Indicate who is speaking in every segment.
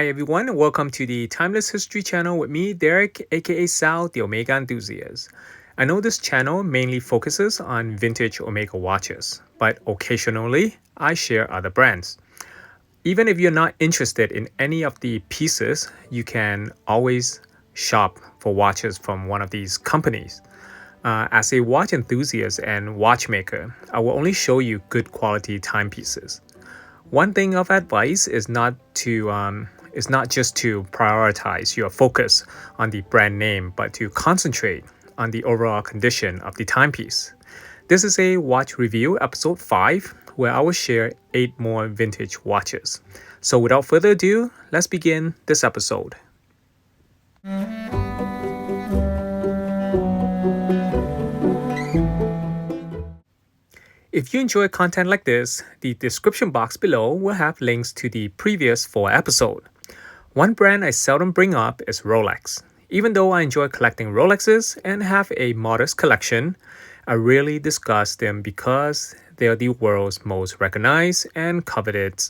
Speaker 1: Hi everyone, and welcome to the Timeless History channel with me, Deric, aka Sal, the Omega Enthusiast. I know this channel mainly focuses on vintage Omega watches, but occasionally I share other brands. Even if you're not interested in any of the pieces, you can always shop for watches from one of these companies. As a watch enthusiast and watchmaker, I will only show you good quality timepieces. One thing of advice is not just to prioritize your focus on the brand name, but to concentrate on the overall condition of the timepiece. This is a watch review episode 5 where I will share 8 more vintage watches. So without further ado, let's begin this episode. If you enjoy content like this, the description box below will have links to the previous 4 episodes. One brand I seldom bring up is Rolex. Even though I enjoy collecting Rolexes and have a modest collection, I rarely discuss them because they are the world's most recognized and coveted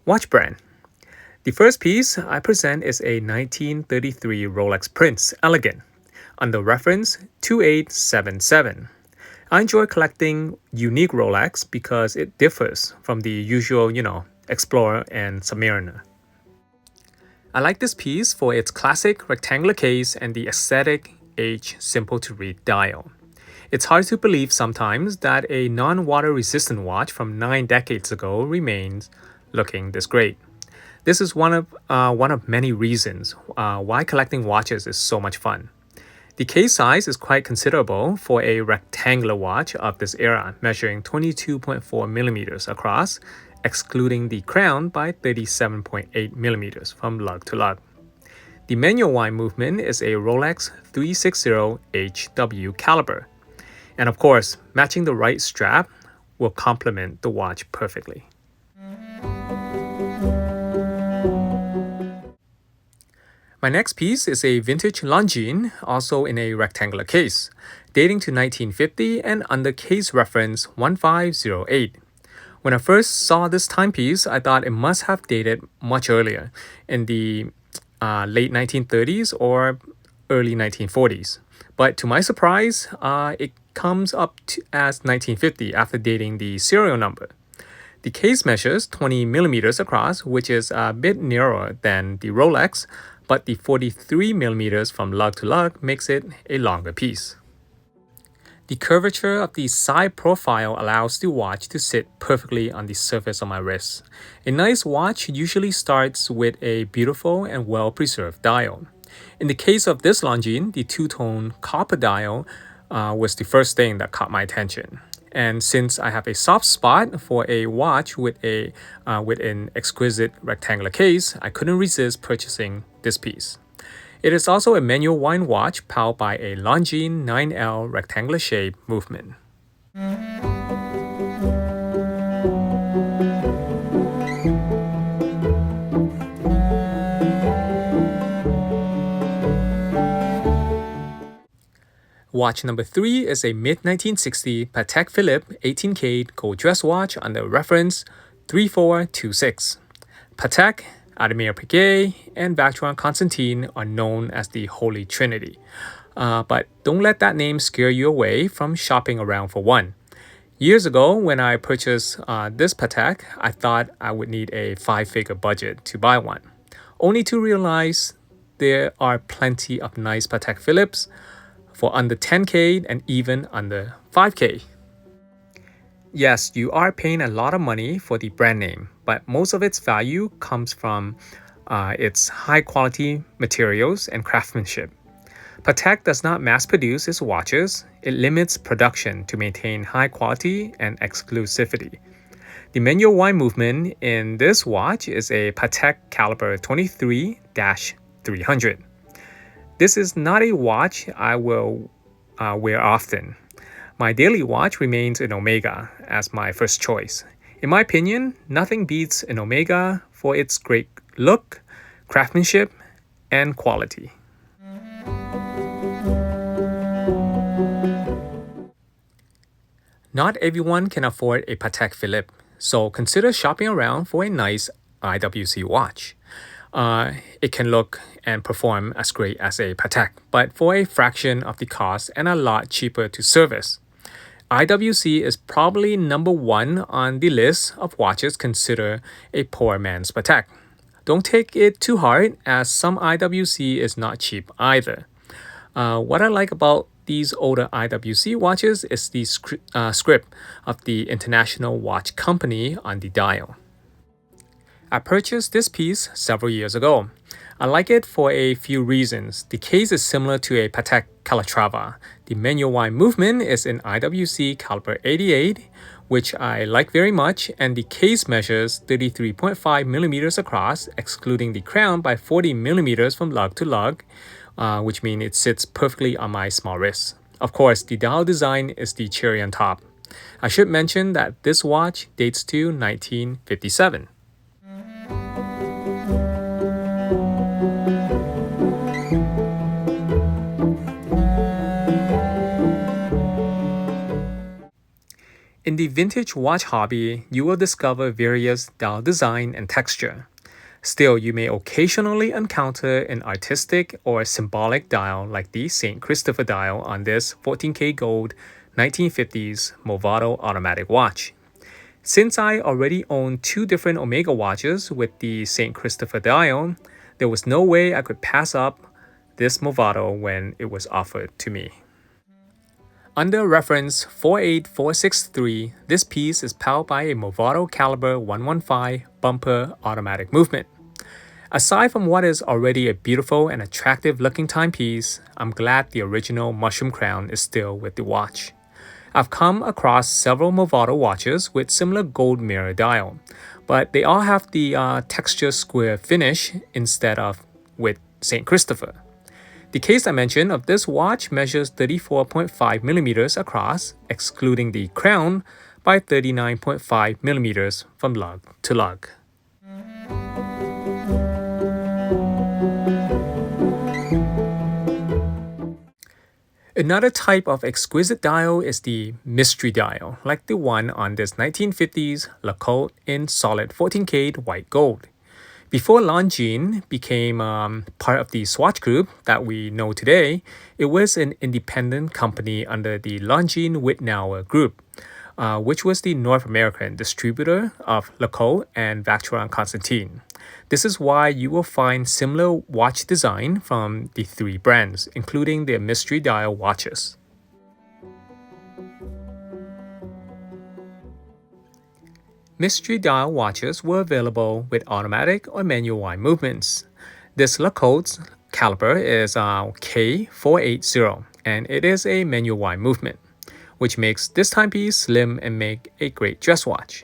Speaker 1: watch brand. The first piece I present is a 1933 Rolex Prince Elegant under reference 2877. I enjoy collecting unique Rolex because it differs from the usual, Explorer and Submariner. I like this piece for its classic rectangular case and the aesthetic, age, simple to read dial. It's hard to believe sometimes that a non-water resistant watch from 9 decades ago remains looking this great. This is one of many reasons why collecting watches is so much fun. The case size is quite considerable for a rectangular watch of this era, measuring 22.4 millimeters across, excluding the crown by 37.8 millimeters from lug to lug. The manual wind movement is a Rolex 360HW caliber. And of course, matching the right strap will complement the watch perfectly. My next piece is a vintage Longines, also in a rectangular case, dating to 1950 and under case reference 1508. When I first saw this timepiece, I thought it must have dated much earlier, in the late 1930s or early 1940s. But to my surprise, it comes up as 1950 after dating the serial number. The case measures 20 millimeters across, which is a bit narrower than the Rolex, but the 43 millimeters from lug to lug makes it a longer piece. The curvature of the side profile allows the watch to sit perfectly on the surface of my wrist. A nice watch usually starts with a beautiful and well-preserved dial. In the case of this Longines, the two-tone copper dial was the first thing that caught my attention. And since I have a soft spot for a watch with an exquisite rectangular case, I couldn't resist purchasing this piece. It is also a manual wind watch powered by a Longines 9L rectangular shape movement. Watch number 3 is a mid-1960 Patek Philippe 18K gold dress watch under reference 3426. Patek, Admire Piguet, and Vacheron Constantin are known as the Holy Trinity. But don't let that name scare you away from shopping around for one. Years ago, when I purchased this Patek, I thought I would need a 5-figure budget to buy one, only to realize there are plenty of nice Patek Philippe's for under 10K and even under 5K. Yes, you are paying a lot of money for the brand name, but most of its value comes from its high-quality materials and craftsmanship. Patek does not mass-produce its watches. It limits production to maintain high quality and exclusivity. The manual wind movement in this watch is a Patek caliber 23-300. This is not a watch I will wear often. My daily watch remains an Omega as my first choice. In my opinion, nothing beats an Omega for its great look, craftsmanship, and quality. Not everyone can afford a Patek Philippe, so consider shopping around for a nice IWC watch. it can look and perform as great as a Patek, but for a fraction of the cost and a lot cheaper to service. IWC is probably number one on the list of watches considered a poor man's Patek. Don't take it too hard, as some IWC is not cheap either. What I like about these older IWC watches is the script of the International Watch Company on the dial. I purchased this piece several years ago. I like it for a few reasons. The case is similar to a Patek Calatrava. The manual wind movement is in IWC caliber 88, which I like very much, and the case measures 33.5 millimeters across, excluding the crown, by 40 millimeters from lug to lug, which means it sits perfectly on my small wrist. Of course, the dial design is the cherry on top. I should mention that this watch dates to 1957. In the vintage watch hobby, you will discover various dial design and texture. Still, you may occasionally encounter an artistic or symbolic dial like the St. Christopher dial on this 14K gold 1950s Movado automatic watch. Since I already own two different Omega watches with the St. Christopher dial, there was no way I could pass up this Movado when it was offered to me. Under reference 48463, this piece is powered by a Movado caliber 115 bumper automatic movement. Aside from what is already a beautiful and attractive looking timepiece, I'm glad the original mushroom crown is still with the watch. I've come across several Movado watches with similar gold mirror dial, but they all have the texture square finish instead of with St. Christopher. The case I mentioned of this watch measures 34.5 millimeters across, excluding the crown, by 39.5 millimeters from lug to lug. Another type of exquisite dial is the mystery dial, like the one on this 1950s LeCoultre in solid 14K white gold. Before Longines became part of the Swatch Group that we know today, it was an independent company under the Longines Rectangular Group, which was the North American distributor of LeCoultre and Vacheron Constantin. This is why you will find similar watch design from the three brands, including their mystery dial watches. Mystery dial watches were available with automatic or manual wind movements. This LeCoultre's caliber is K480, and it is a manual wind movement, which makes this timepiece slim and make a great dress watch.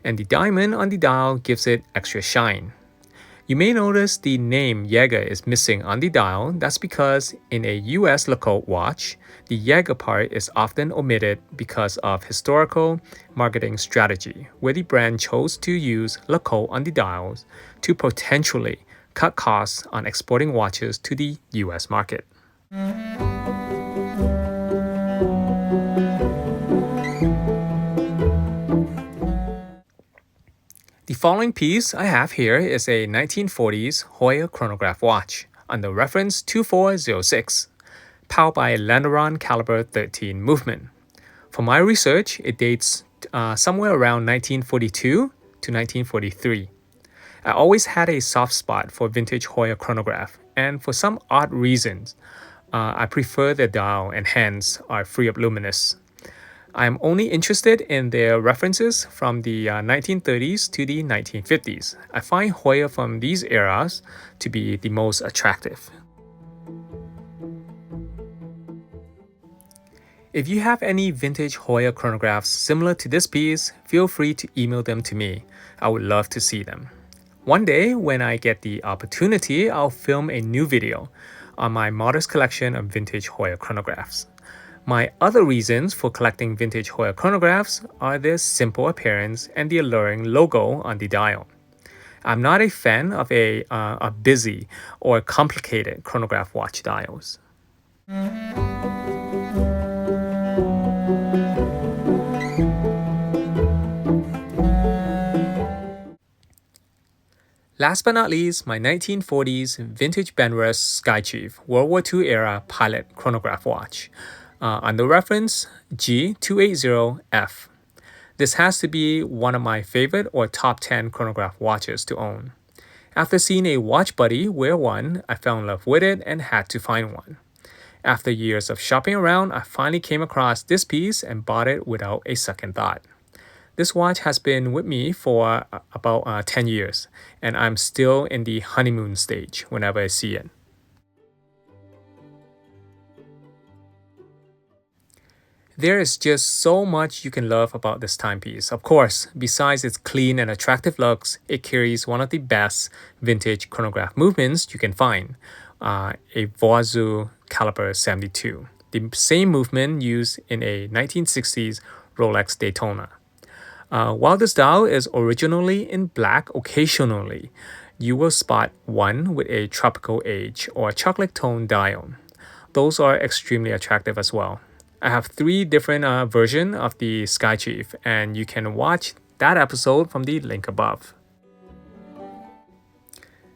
Speaker 1: And the diamond on the dial gives it extra shine. You may notice the name Jaeger is missing on the dial. That's because in a US LeCoultre watch, the Jaeger part is often omitted because of historical marketing strategy, where the brand chose to use LeCoultre on the dials to potentially cut costs on exporting watches to the US market. The following piece I have here is a 1940s Heuer Chronograph watch under reference 2406, powered by a Langeron caliber 13 movement. For my research, it dates somewhere around 1942 to 1943. I always had a soft spot for vintage Heuer Chronograph, and for some odd reasons, I prefer their dial and hence are free of luminous. I'm only interested in their references from the 1930s to the 1950s. I find Heuer from these eras to be the most attractive. If you have any vintage Heuer chronographs similar to this piece, feel free to email them to me. I would love to see them. One day, when I get the opportunity, I'll film a new video on my modest collection of vintage Heuer chronographs. My other reasons for collecting vintage Heuer chronographs are their simple appearance and the alluring logo on the dial. I'm not a fan of a busy or complicated chronograph watch dials. Last but not least, my 1940s vintage Benrus Skychief World War II era pilot chronograph watch. Under reference G280F. This has to be one of my favorite or top 10 chronograph watches to own. After seeing a watch buddy wear one, I fell in love with it and had to find one. After years of shopping around, I finally came across this piece and bought it without a second thought. This watch has been with me for about 10 years, and I'm still in the honeymoon stage whenever I see it. There is just so much you can love about this timepiece. Of course, besides its clean and attractive looks, it carries one of the best vintage chronograph movements you can find, a Voisin caliber 72, the same movement used in a 1960s Rolex Daytona. While this dial is originally in black, occasionally you will spot one with a tropical age or chocolate tone dial. Those are extremely attractive as well. I have 3 different versions of the Skychief, and you can watch that episode from the link above.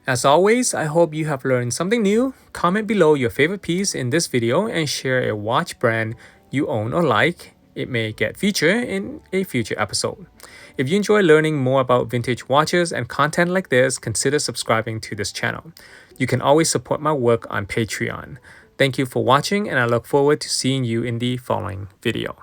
Speaker 1: As always, I hope you have learned something new. Comment below your favorite piece in this video and share a watch brand you own or like. It may get featured in a future episode. If you enjoy learning more about vintage watches and content like this, consider subscribing to this channel. You can always support my work on Patreon. Thank you for watching, and I look forward to seeing you in the following video.